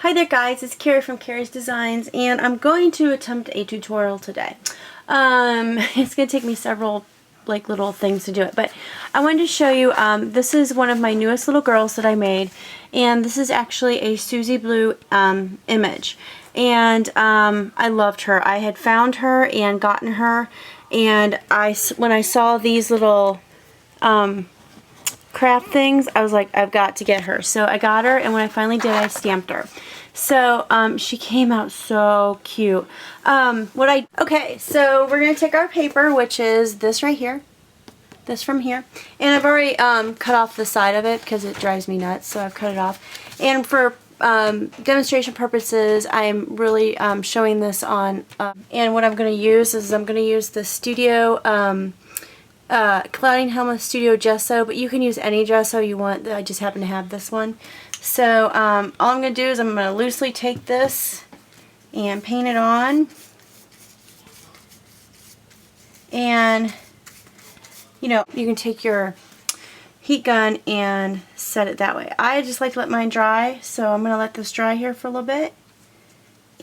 Hi there guys, it's Carrie from Carrie's Designs, and I'm going to attempt a tutorial today. It's going to take me several little things to do it, but I wanted to show you, this is one of my newest little girls that I made, and this is actually a Susie Blue image, and I loved her. I had found her and gotten her, and when I saw these little craft things, I was like, I've got to get her. So I got her, and when I finally did, I stamped her. So she came out so cute. Okay, so we're gonna take our paper, which is this right here, this from here, and I've already cut off the side of it because it drives me nuts, so I've cut it off. And for demonstration purposes, I'm really showing this on, and what I'm gonna use is I'm gonna use the Studio Clouding Helmet Studio Gesso, but you can use any gesso you want. I just happen to have this one. So all I'm going to do is I'm going to loosely take this and paint it on. And, you know, you can take your heat gun and set it that way. I just like to let mine dry, so I'm going to let this dry here for a little bit.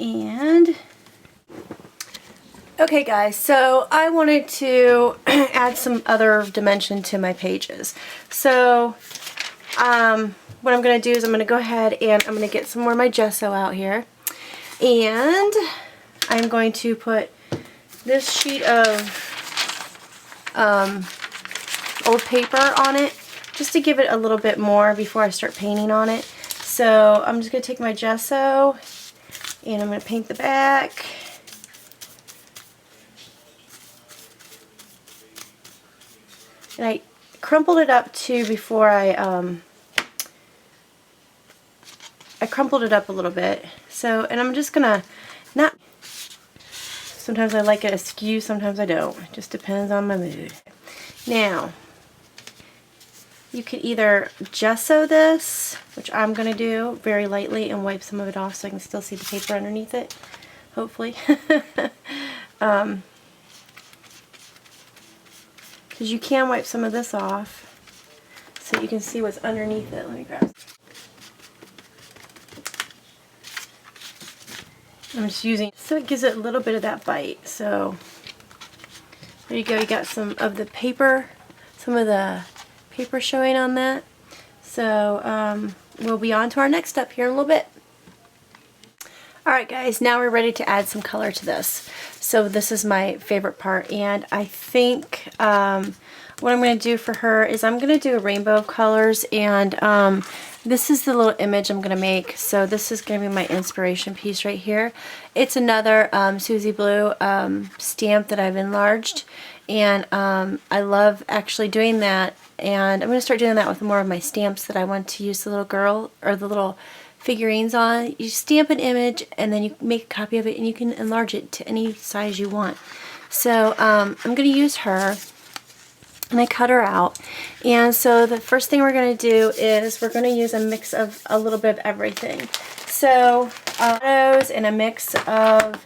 And okay guys, so I wanted to add some other dimension to my pages. So what I'm going to do is I'm going to go ahead and I'm going to get some more of my gesso out here. And I'm going to put this sheet of old paper on it just to give it a little bit more before I start painting on it. So I'm just going to take my gesso and I'm going to paint the back. And I crumpled it up too before I crumpled it up a little bit. So, and I'm just gonna sometimes I like it askew, sometimes I don't. It just depends on my mood. Now, you could either gesso this, which I'm gonna do very lightly, and wipe some of it off so I can still see the paper underneath it, hopefully. Because you can wipe some of this off so you can see what's underneath it. Let me grab it. I'm just using, so it gives it a little bit of that bite. So there you go, you got some of the paper, some of the paper showing on that. So we'll be on to our next step here in a little bit. Alright guys, now we're ready to add some color to this. So this is my favorite part, and I think what I'm going to do for her is I'm going to do a rainbow of colors, and this is the little image I'm going to make. So this is going to be my inspiration piece right here. It's another Susie Blue stamp that I've enlarged, and I love actually doing that, and I'm going to start doing that with more of my stamps that I want to use the little girl or the little figurines on. You stamp an image and then you make a copy of it, and you can enlarge it to any size you want. So I'm going to use her, and I cut her out. And so the first thing we're going to do is we're going to use a mix of a little bit of everything. So those and a mix of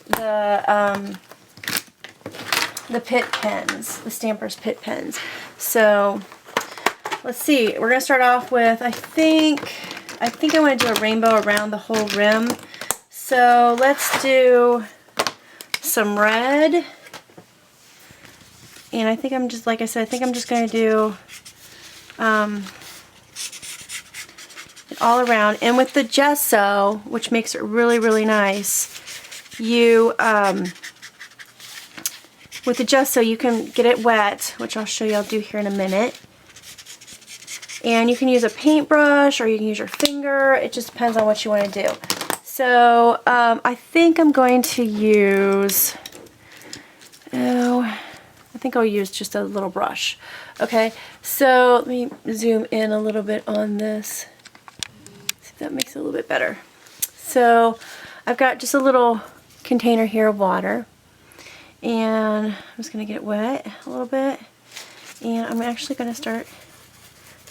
the Pitt pens, the Stampers Pitt pens. So let's see, we're going to start off with, I think I want to do a rainbow around the whole rim. So let's do some red. And I think I'm just, like I said, I think I'm just going to do it all around. And with the gesso, which makes it really, really nice, you, with the gesso, you can get it wet, which I'll show you I'll do here in a minute. And you can use a paintbrush or you can use your finger. It just depends on what you want to do. So I think I'm going to use, I think I'll use just a little brush. Okay, so let me zoom in a little bit on this. See if that makes it a little bit better. So I've got just a little container here of water. And I'm just going to get it wet a little bit. And I'm actually going to start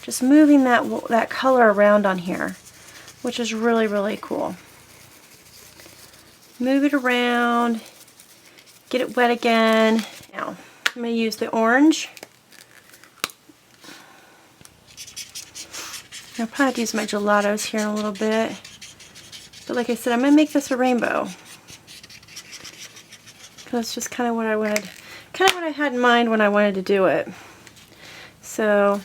just moving that color around on here, which is really, really cool. Move it around, get it wet again. Now, I'm going to use the orange. I'll probably use my gelatos here in a little bit. But like I said, I'm going to make this a rainbow. That's just kind of what I wanted, kind of what I had in mind when I wanted to do it. So,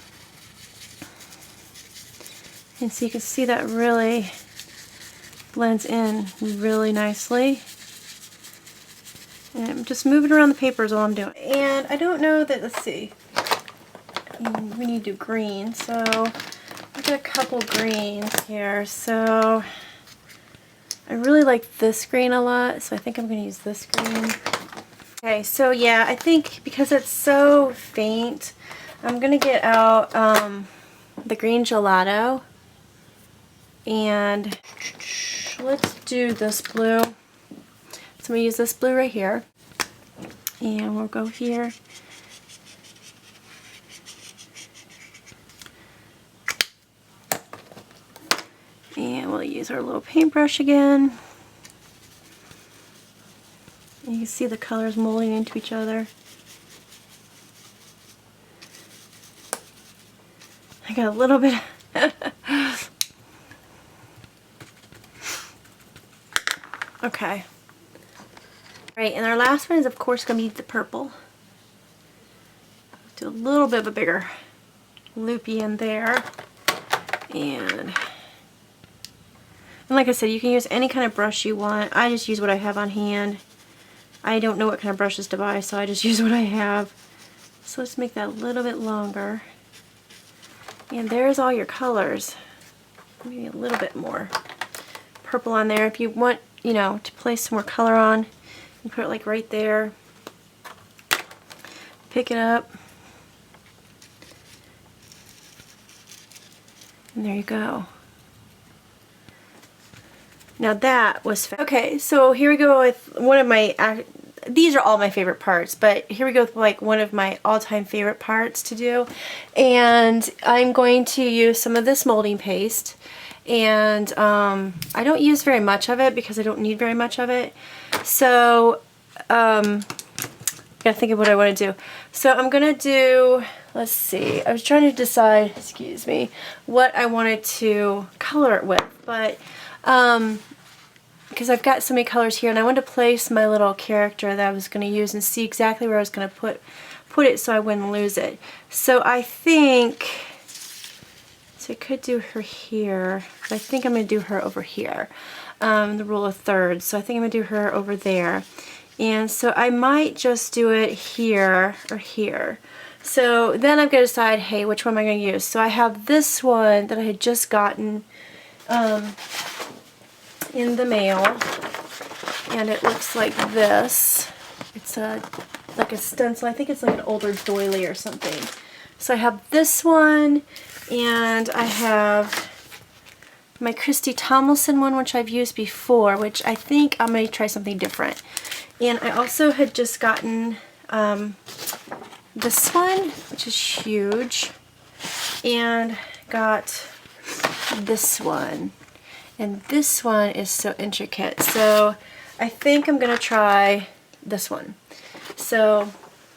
and so you can see that really blends in really nicely. And I'm just moving around the paper is all I'm doing. And I don't know that, let's see, we need to do green. So I've got a couple greens here. So I really like this green a lot, so I think I'm going to use this green. Okay, so yeah, I think because it's so faint, I'm going to get out the green gelato. And let's do this blue. So I'm going to use this blue right here. And we'll go here. And we'll use our little paintbrush again. You can see the colors molding into each other. I got a little bit. Okay. Alright, and our last one is of course going to be the purple. Do a little bit of a bigger loopy in there. And like I said, you can use any kind of brush you want. I just use what I have on hand. I don't know what kind of brushes to buy, so I just use what I have. So let's make that a little bit longer. And there's all your colors. Maybe a little bit more purple on there. If you want, you know, to place some more color on, you put it like right there. Pick it up. And there you go. Now that was okay, so here we go with one of my, these are all my favorite parts, but here we go with like one of my all-time favorite parts to do. And I'm going to use some of this molding paste. And I don't use very much of it because I don't need very much of it. So, I gotta think of what I want to do. So I'm gonna do, let's see, I was trying to decide, excuse me, what I wanted to color it with, but because I've got so many colors here and I wanted to place my little character that I was going to use and see exactly where I was going to put it so I wouldn't lose it. So I think, so I could do her here, but I think I'm going to do her over here, the rule of thirds. So I think I'm going to do her over there. And so I might just do it here or here. So then I've got to decide, hey, which one am I going to use? So I have this one that I had just gotten in the mail, and it looks like this. It's like a stencil. I think it's like an older doily or something. So I have this one, and I have my Christy Tomlinson one, which I've used before, which I think I'm going to try something different. And I also had just gotten this one, which is huge, and got this one. And this one is so intricate. So I think I'm going to try this one. So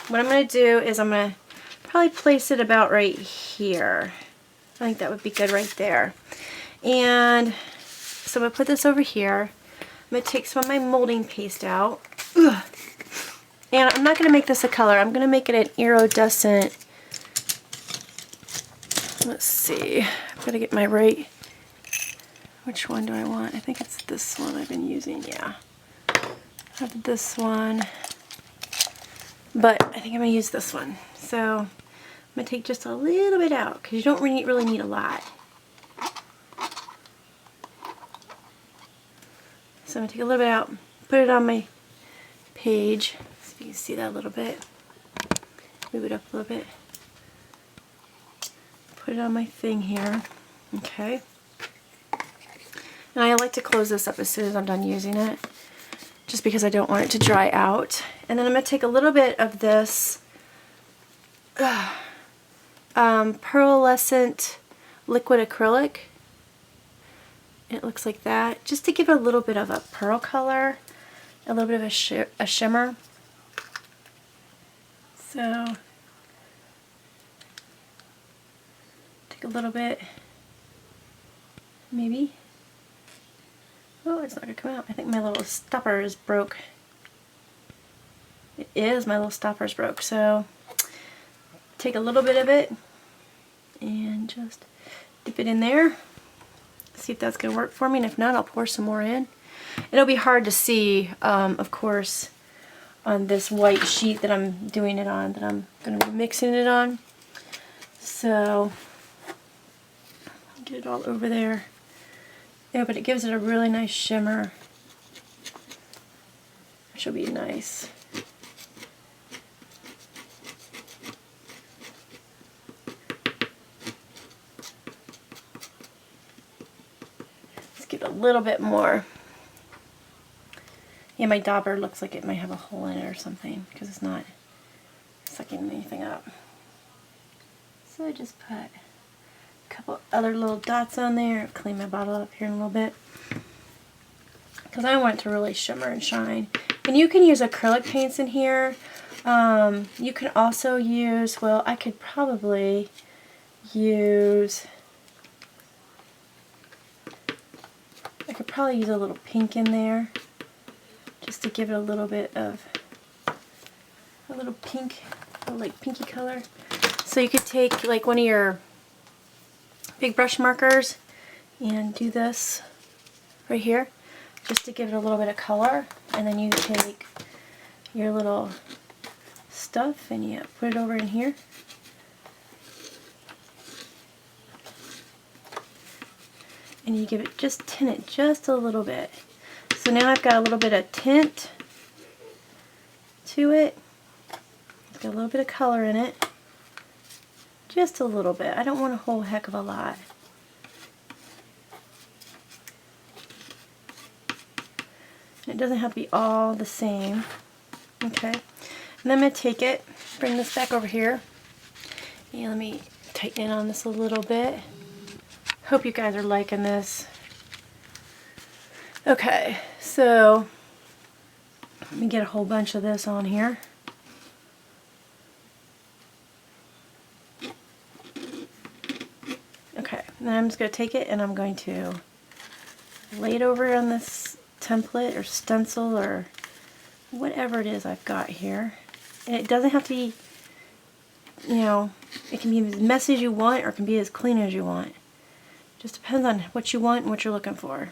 what I'm going to do is I'm going to probably place it about right here. I think that would be good right there. And so I'm going to put this over here. I'm going to take some of my molding paste out. Ugh. And I'm not going to make this a color. I'm going to make it an iridescent. Let's see. I've got to get my right. Which one do I want? I think it's this one I've been using. Yeah. I have this one. But I think I'm going to use this one. So I'm going to take just a little bit out because you don't really need a lot. So I'm going to take a little bit out, put it on my page. So you can see that a little bit. Move it up a little bit. Put it on my thing here. Okay. And I like to close this up as soon as I'm done using it, just because I don't want it to dry out. And then I'm going to take a little bit of this pearlescent liquid acrylic. It looks like that, just to give it a little bit of a pearl color, a little bit of a shimmer. So take a little bit, maybe. Oh, it's not gonna come out. I think my little stopper is broke. It is, my little stopper is broke. So take a little bit of it and just dip it in there. See if that's gonna work for me, and if not, I'll pour some more in. It'll be hard to see, of course, on this white sheet that I'm doing it on, that I'm gonna be mixing it on. So get it all over there. Yeah, but it gives it a really nice shimmer, which will be nice. Let's give it a little bit more. Yeah, my dauber looks like it might have a hole in it or something because it's not sucking anything up. So I just put a couple other little dots on there. Clean my bottle up here in a little bit because I want it to really shimmer and shine. And you can use acrylic paints in here. You can also use, well, I could probably use, a little pink in there just to give it a little bit of a little pink, like pinky color. So you could take like one of your big brush markers and do this right here just to give it a little bit of color, and then you take your little stuff and you put it over in here. And you give it, just tint it just a little bit. So now I've got a little bit of tint to it. It's got a little bit of color in it. Just a little bit. I don't want a whole heck of a lot. And it doesn't have to be all the same. Okay. And then I'm going to take it, bring this back over here. And let me tighten it on this a little bit. Hope you guys are liking this. Okay, so let me get a whole bunch of this on here. Okay, and then I'm just going to take it and I'm going to lay it over on this template or stencil or whatever it is I've got here. And it doesn't have to be, you know, it can be as messy as you want or it can be as clean as you want. Just depends on what you want and what you're looking for.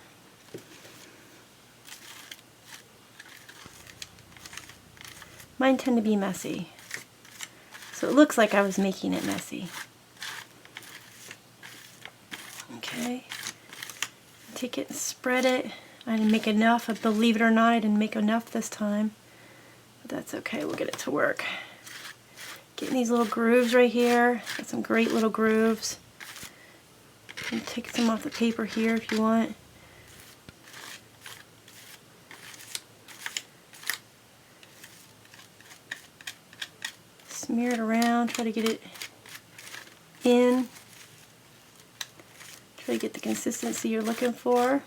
Mine tend to be messy. So it looks like I was making it messy. Okay. Take it and spread it. I didn't make enough. Believe it or not, I didn't make enough this time. But that's okay. We'll get it to work. Getting these little grooves right here. Got some great little grooves. You can take some off the paper here if you want. Smear it around, try to get it in. Try to get the consistency you're looking for.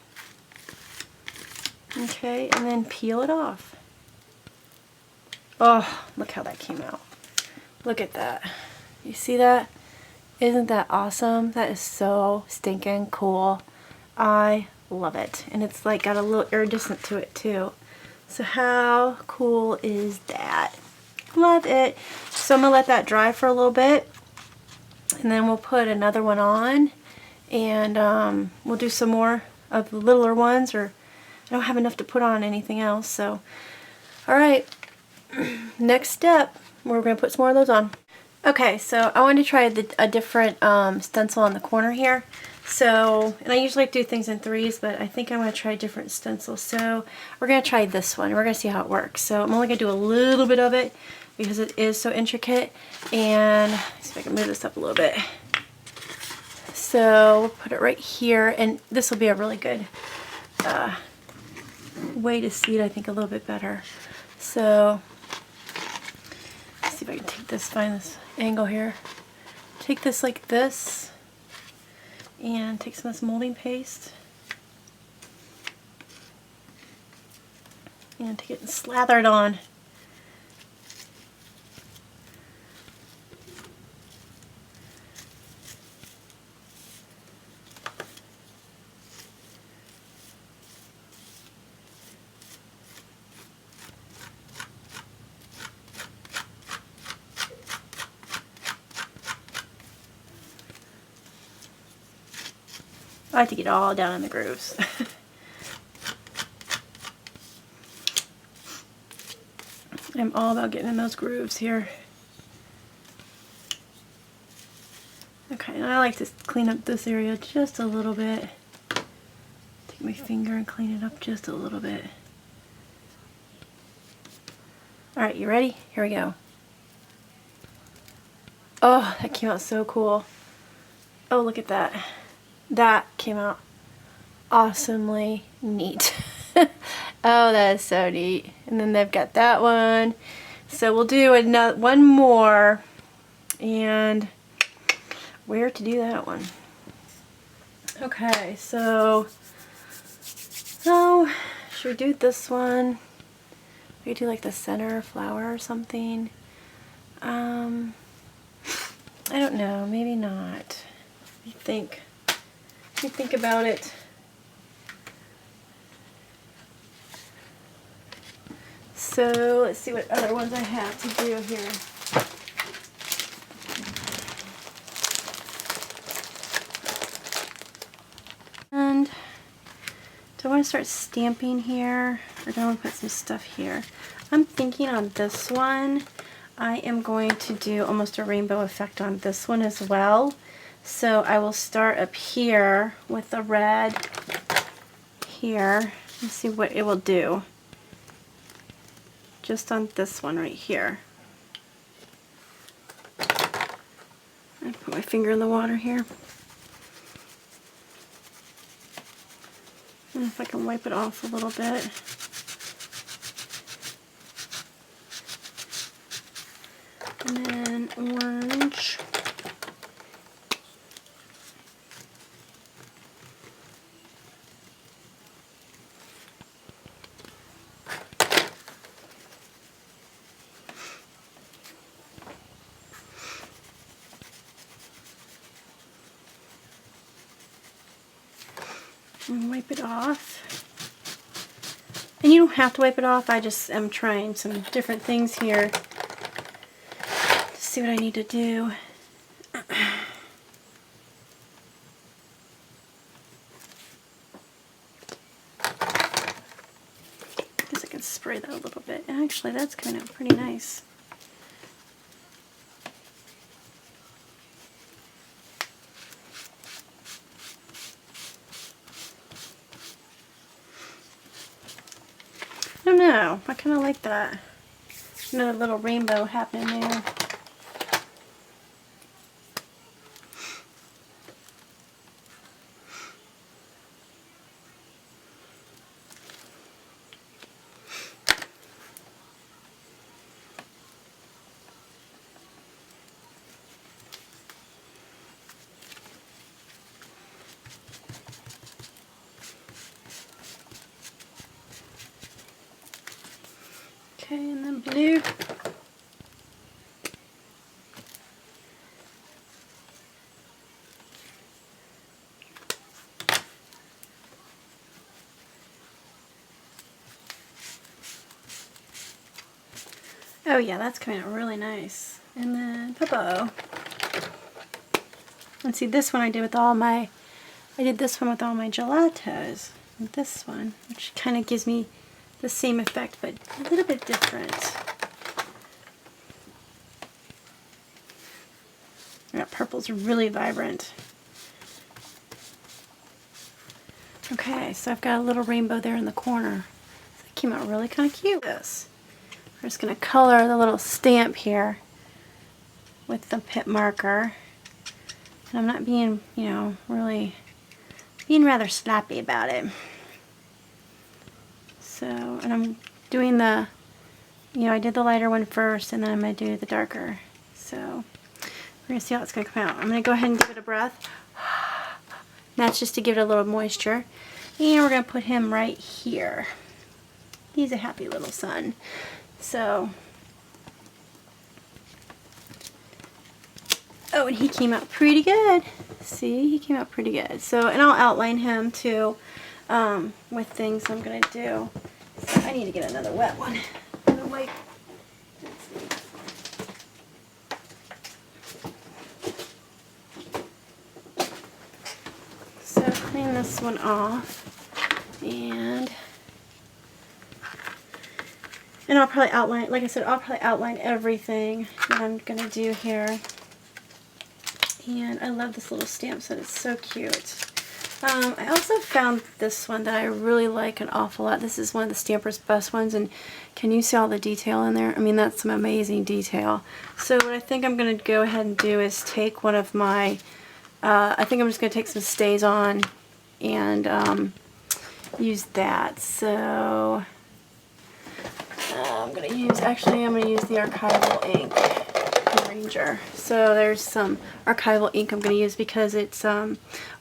Okay, and then peel it off. Oh, look how that came out. Look at that. You see that? Isn't that awesome? That is so stinking cool. I love it. And it's like got a little iridescent to it too. So how cool is that? Love it. So I'm going to let that dry for a little bit. And then we'll put another one on. And we'll do some more of the littler ones. Or I don't have enough to put on anything else. So, alright. Next step, we're going to put some more of those on. Okay, so I wanted to try a different stencil on the corner here. So, and I usually do things in threes, but I think I'm going to try a different stencil. So we're going to try this one. We're going to see how it works. So I'm only going to do a little bit of it because it is so intricate. And let's see if I can move this up a little bit. So we'll put it right here, and this will be a really good way to see it, I think, a little bit better. So let's see if I can take this, find this angle here. Take this like this, and take some of this molding paste, and take it and slather it on. I like to get all down in the grooves. I'm all about getting in those grooves here. Okay, and I like to clean up this area just a little bit. Take my finger and clean it up just a little bit. Alright, you ready? Here we go. Oh, that came out so cool. Oh, look at that. That came out awesomely neat. Oh, that is so neat. And then they've got that one. So we'll do another one more. And where to do that one? Okay, so should we do this one? We could do like the center flower or something. I don't know, maybe not. Let me think. Let me think about it. So let's see what other ones I have to do here. And do I want to start stamping here, or do I want to put some stuff here? I'm thinking on this one, I am going to do almost a rainbow effect on this one as well. So I will start up here with the red here. Let's see what it will do. Just on this one right here. I put my finger in the water here. And if I can wipe it off a little bit. And then orange. And wipe it off. And you don't have to wipe it off, I just am trying some different things here to see what I need to do. Guess I can spray that a little bit. Actually, that's coming out pretty nice. I don't know, I kind of like that. Another little rainbow happening there. Okay, and then blue. Oh yeah, that's coming out really nice. And then purple. And see, this one I did with all my, this one with all my gelatos. And this one, which kind of gives me the same effect, but a little bit different. That purple's really vibrant. Okay, so I've got a little rainbow there in the corner. That came out really kind of cute. This. We're just going to color the little stamp here with the pit marker. And I'm not being, you know, really being rather sloppy about it. So, and I'm doing the, you know, I did the lighter one first, and then I'm going to do the darker. So, we're going to see how it's going to come out. I'm going to go ahead and give it a breath. That's just to give it a little moisture. And we're going to put him right here. He's a happy little son. So, oh, and he came out pretty good. See, he came out pretty good. So, and I'll outline him too with things I'm going to do. So I need to get another wet one. Another wipe. So, clean this one off, and I'll probably outline, like I said, I'll probably outline everything that I'm going to do here. And I love this little stamp set. It's so cute. I also found this one that I really like an awful lot. This is one of the Stamper's Best ones, and can you see all the detail in there? I mean, that's some amazing detail. So what I think I'm going to go ahead and do is take one of my, I think I'm just going to take some Stays On and use that. So I'm going to use, actually I'm going to use the archival ink. Ranger. So there's some archival ink I'm going to use because it's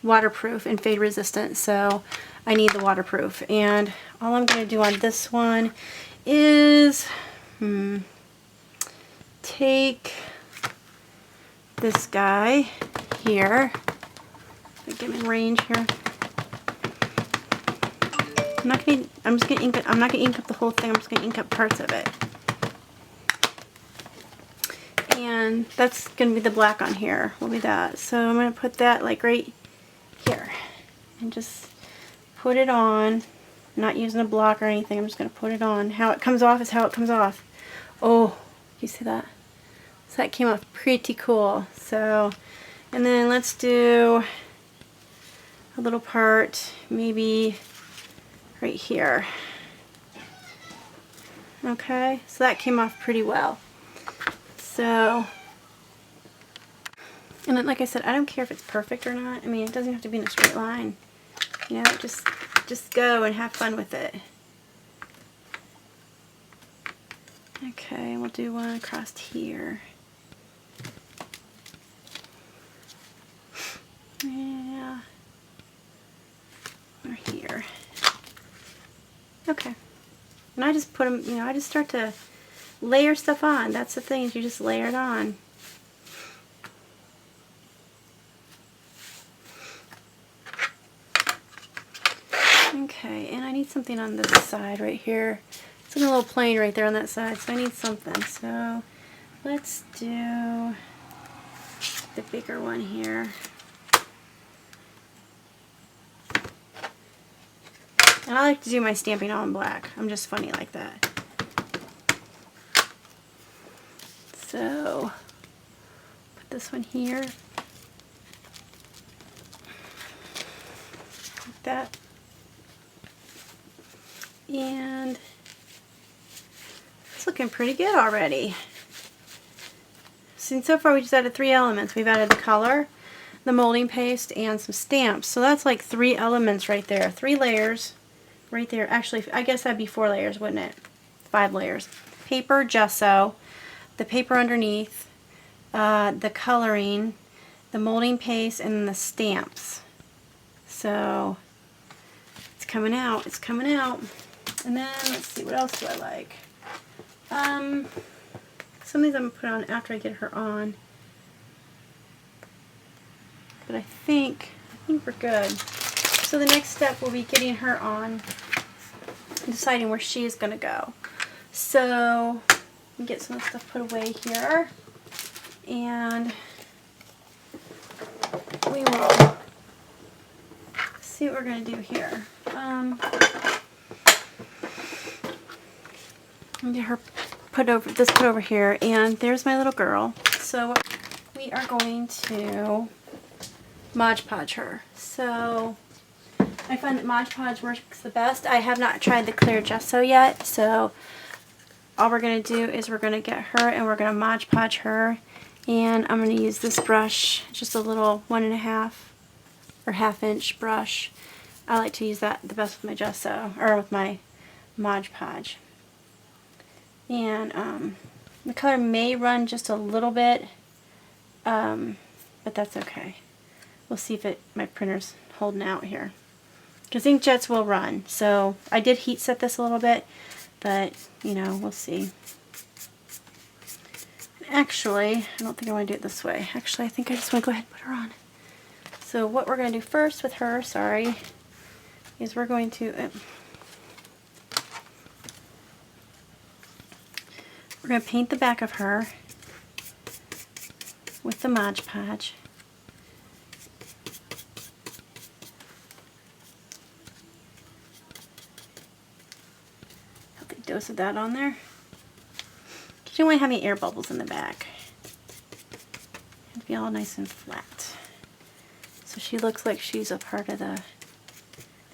waterproof and fade resistant, so I need the waterproof. And all I'm going to do on this one is take this guy here, get him in range here. I'm not going to ink up the whole thing. I'm just going to ink up parts of it. And that's going to be the black on here, will be that. So I'm going to put that like right here and just put it on. I'm not using a block or anything, I'm just going to put it on. How it comes off is how it comes off. Oh, you see that? So that came off pretty cool. So, and then let's do a little part maybe right here. Okay, so that came off pretty well. So, and then, like I said, I don't care if it's perfect or not. I mean, it doesn't have to be in a straight line. You know, just go and have fun with it. Okay, we'll do one across here. Yeah. Or here. Okay. And I just put them, you know, I just start to layer stuff on. That's the thing, is you just layer it on. Okay, and I need something on this side right here. It's a little plain right there on that side, so I need something. So let's do the bigger one here. And I like to do my stamping all in black. I'm just funny like that. So, put this one here, like that, and it's looking pretty good already. So far we just added 3 elements. We've added the color, the molding paste, and some stamps. So that's like 3 elements right there, 3 layers right there. Actually, I guess that'd be 4 layers, wouldn't it? 5 layers. Paper, gesso, the paper underneath, the coloring, the molding paste, and the stamps. So it's coming out, it's coming out. And then let's see, what else do I like? Some of these I'm going to put on after I get her on. But I think we're good. So the next step will be getting her on and deciding where she is going to go. So get some stuff put away here, and we will see what we're going to do here. Get her put over here, and there's my little girl. So we are going to Mod Podge her. So I find that Mod Podge works the best. I have not tried the clear gesso yet, so all we're going to do is we're going to get her and we're going to Mod Podge her, and I'm going to use this brush, just a little 1.5 or 1/2 inch brush. I like to use that the best with my gesso, or with my Mod Podge. And the color may run just a little bit, but that's okay. We'll see if my printer's holding out here, because inkjets will run. So I did heat set this a little bit, but you know, we'll see. Actually, I don't think I want to do it this way. Actually, I think I just want to go ahead and put her on. So what we're going to do first with her, sorry, is we're going to paint the back of her with the Mod Podge. dose of that on there. Because you don't want to have any air bubbles in the back. It'll be all nice and flat. So she looks like she's a part of the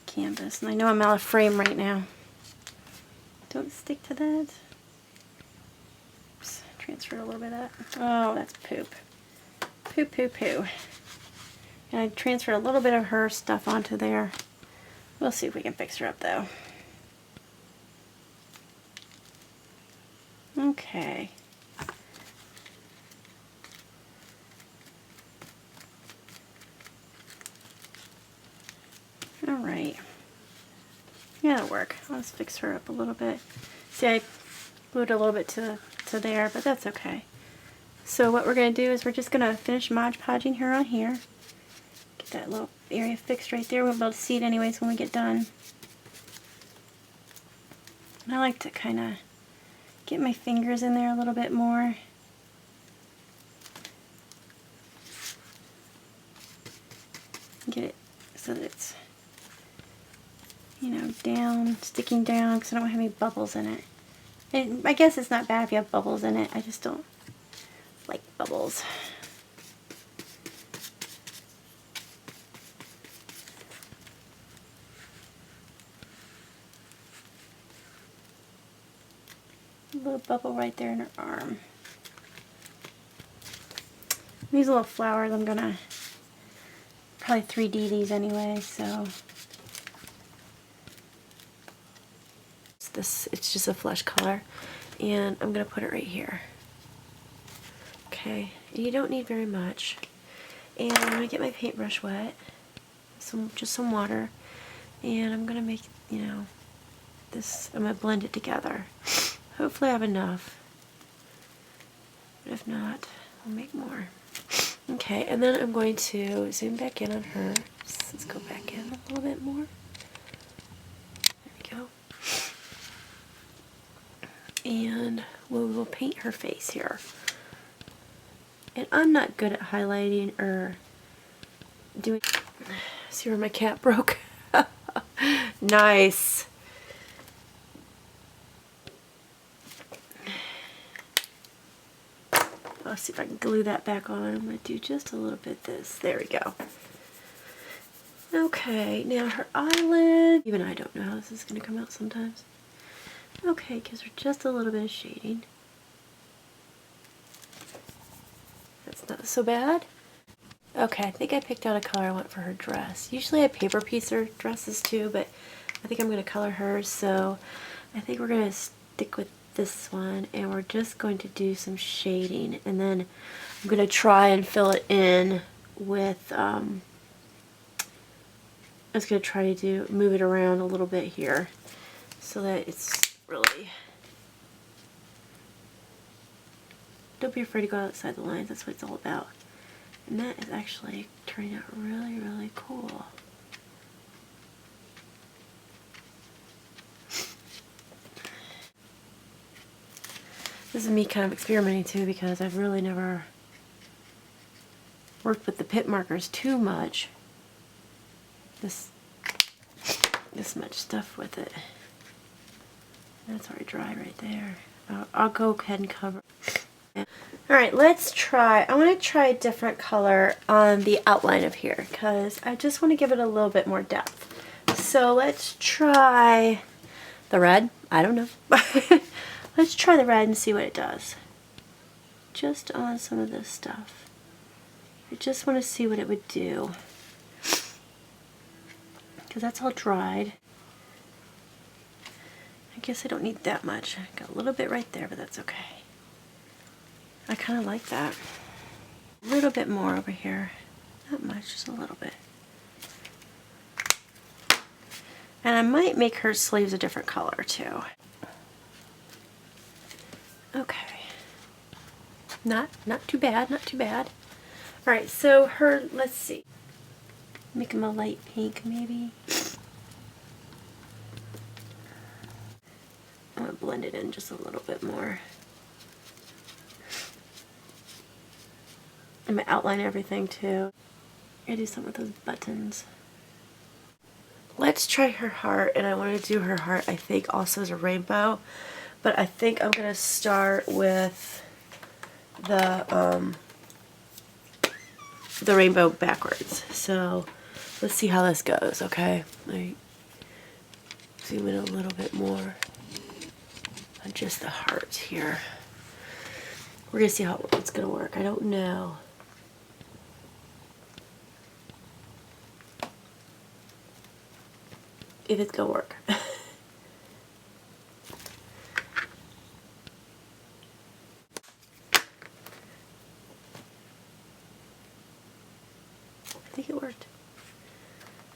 canvas. And I know I'm out of frame right now. Don't stick to that. Oops, transfer a little bit of that. Oh, that's poop. Poop, poop, poo. And I transferred a little bit of her stuff onto there. We'll see if we can fix her up though. Okay. Alright. Yeah, that'll work. I'll just fix her up a little bit. See, I glued a little bit to there, but that's okay. So what we're going to do is we're just going to finish Mod Podging her on here. Get that little area fixed right there. We'll be able to see it anyways when we get done. And I like to kind of get my fingers in there a little bit more. Get it so that it's, you know, down, sticking down, because I don't have any bubbles in it. And I guess it's not bad if you have bubbles in it. I just don't like bubbles. A little bubble right there in her arm. These little flowers, I'm gonna probably 3D these anyway, so. It's just a flesh color, and I'm gonna put it right here. Okay, and you don't need very much. And I'm gonna get my paintbrush wet, just some water, and I'm gonna make, you know, this. I'm gonna blend it together. Hopefully I have enough, but if not, I'll make more. Okay, and then I'm going to zoom back in on her. Let's go back in a little bit more. There we go. And we will paint her face here. And I'm not good at highlighting or doing... See where my cat broke? Nice. I'll see if I can glue that back on. I'm going to do just a little bit of this. There we go. Okay, now her eyelid. Even I don't know how this is going to come out sometimes. Okay, gives her just a little bit of shading. That's not so bad. Okay, I think I picked out a color I want for her dress. Usually I paper piece her dresses too, but I think I'm going to color hers, so I think we're going to stick with this one, and we're just going to do some shading, and then I'm going to try and fill it in with, I was going to try to move it around a little bit here so that it's really, don't be afraid to go outside the lines, that's what it's all about. And that is actually turning out really, really cool. This is me kind of experimenting too, because I've really never worked with the pit markers too much. This much stuff with it. That's already dry right there. I'll go ahead and cover. Alright, let's try. I want to try a different color on the outline of here, because I just want to give it a little bit more depth. So let's try the red. I don't know. Let's try the red and see what it does. Just on some of this stuff. I just want to see what it would do, because that's all dried. I guess I don't need that much. I got a little bit right there, but that's okay. I kind of like that. A little bit more over here. Not much, just a little bit. And I might make her sleeves a different color too. Okay. Not too bad, not too bad. Alright, so her, let's see. Make them a light pink maybe. I'm going to blend it in just a little bit more. I'm going to outline everything too. I'm going to do something with those buttons. let's try her heart, and I want to do her heart, I think, also as a rainbow. But I think I'm going to start with the rainbow backwards. So let's see how this goes, okay? Let me zoom in a little bit more on just the heart here. We're going to see how it's going to work. I don't know. If it's going to work. I think it worked.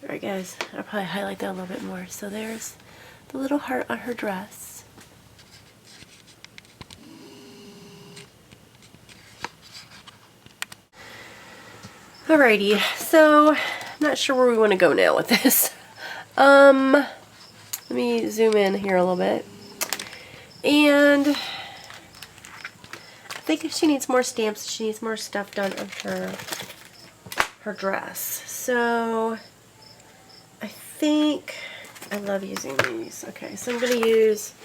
Alright guys, I'll probably highlight that a little bit more. So there's the little heart on her dress. Alrighty, so I'm not sure where we want to go now with this. Let me zoom in here a little bit. And I think she needs more stamps. She needs more stuff done on her dress. So I think I love using these. Okay, so I'm going to use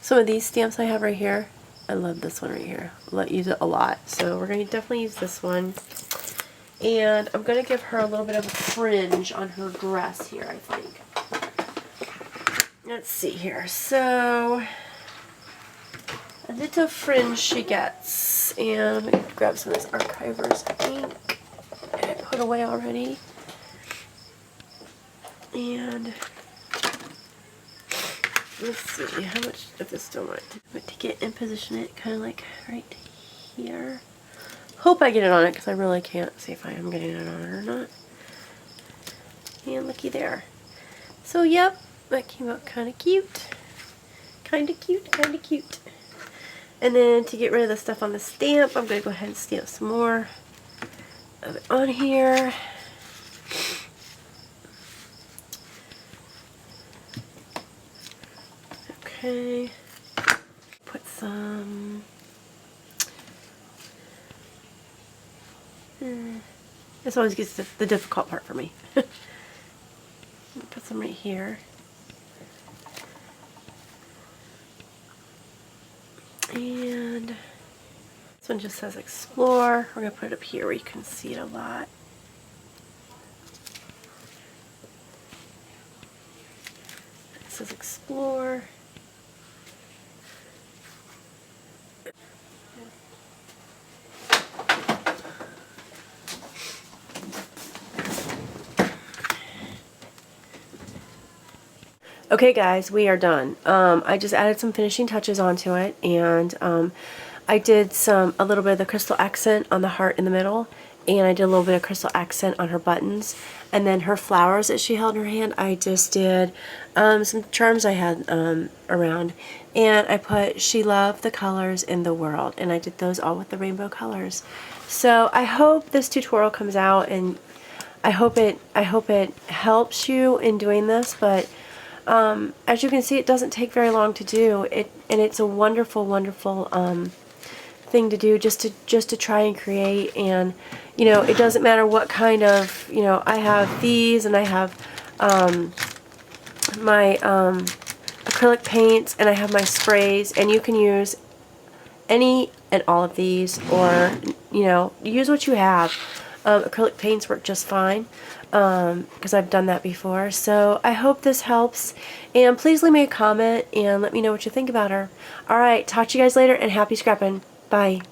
some of these stamps I have right here. I love this one right here. I'll use it a lot. So we're going to definitely use this one. And I'm going to give her a little bit of a fringe on her dress here, I think. Let's see here. So a little fringe she gets. And I'm going to grab some of this Archiver's ink that I put away already. And let's see, how much of this do I want? I'm going to take it and position it kind of like right here. Hope I get it on it because I really can't see if I am getting it on it or not. And looky there. So yep, that came out kind of cute. Kind of cute, kind of cute. And then to get rid of the stuff on the stamp, I'm going to go ahead and stamp some more of it on here. Okay. Put some... This always gets the difficult part for me. Put some right here. And this one just says explore. We're going to put it up here where you can see it a lot. It says explore. Okay guys, we are done. I just added some finishing touches onto it, and I did a little bit of the crystal accent on the heart in the middle, and I did a little bit of crystal accent on her buttons, and then her flowers that she held in her hand, I just did some charms I had around, and I put "She loved the colors in the world," and I did those all with the rainbow colors. So I hope this tutorial comes out, and I hope it helps you in doing this, but as you can see, it doesn't take very long to do it, and it's a wonderful, wonderful thing to do, just to try and create. And you know, it doesn't matter what kind of, you know, I have these, and I have my acrylic paints, and I have my sprays, and you can use any and all of these, or you know, use what you have. Acrylic paints work just fine because I've done that before. So I hope this helps, and please leave me a comment and let me know what you think about her. Alright, talk to you guys later, and happy scrapping. Bye.